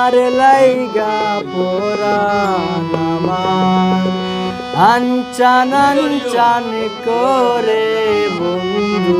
তোমার লাইগা পরাণ আমার আনচান আনচান করে বন্ধু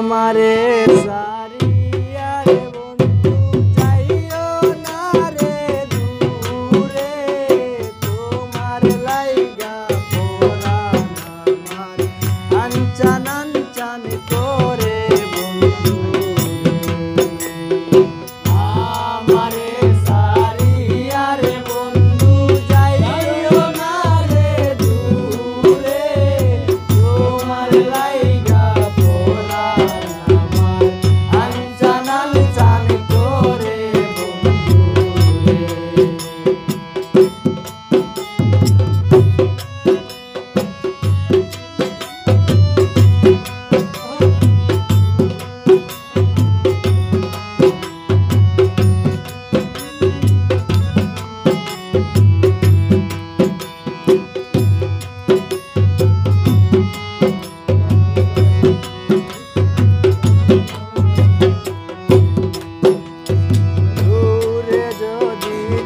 আমারে সারিয়া রে বন্ধু যাইও না রে দূরে তোমার লাইগা পরাণ আমার আনচান আনচান করে বন্ধু আমারে সারিয়া রে বন্ধু যাইও না রে দূরে তোমার লাইগা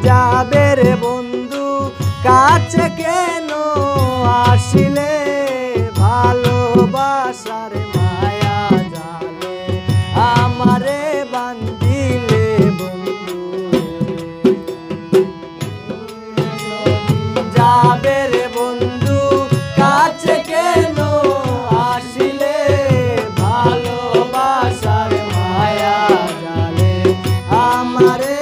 যাবে রে বন্ধু কাছে কেন আসিলে ভালোবাসার মায়া জালে আমারে বান্ধিলে বন্ধু যাবে রে বন্ধু কাছে কেন আসিলে ভালোবাসার মায়া জালে আমারে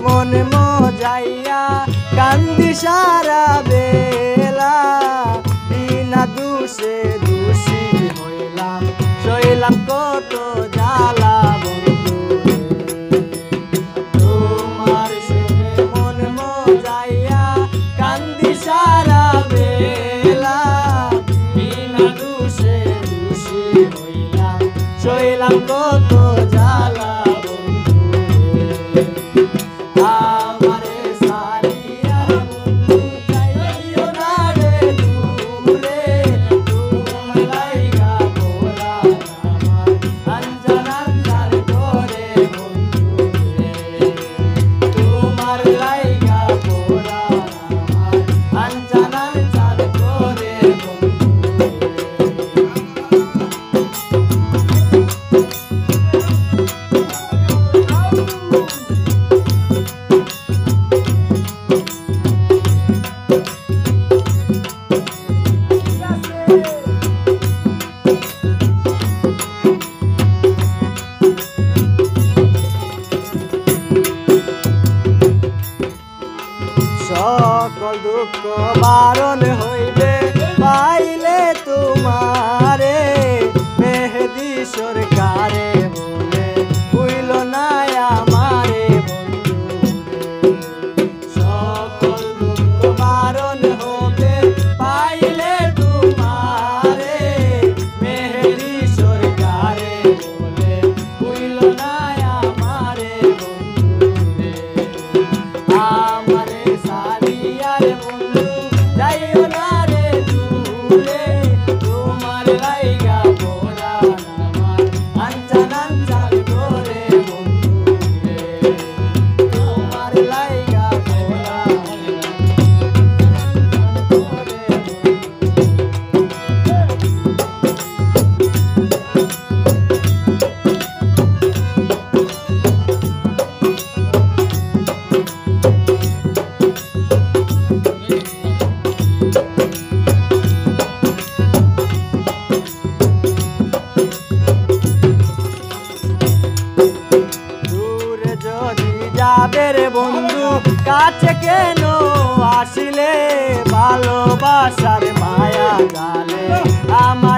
মনে মজাইয়া কান্দি সারা বেলা বিনা দোষে দোষী হইলাম সইলাম কত জ্বালা বন্ধু তোমার সঙ্গে মনে মজাইয়া কান্দি সারা বেলা বিনা দোষে দোষী হইলাম সইলাম কত জ্বালা সকল দুঃখ বারণ হইবে পাইলে তোমারে মেহেদি সরকারে বলে হইল না আমারে বন্ধু সকল দুঃখ বারণ হবে পাইলে তোমারে মেহেদি সরকারে বলে হইল না আমারে বন্ধু আমারে সারিয়া রে বন্ধু যাইও না রে দূরে তোমার লাইগা পরাণ আমার আনচান আনচান করে বন্ধু রে কাছে কেন আসিলে ভালোবাসার মায়া জালে আমার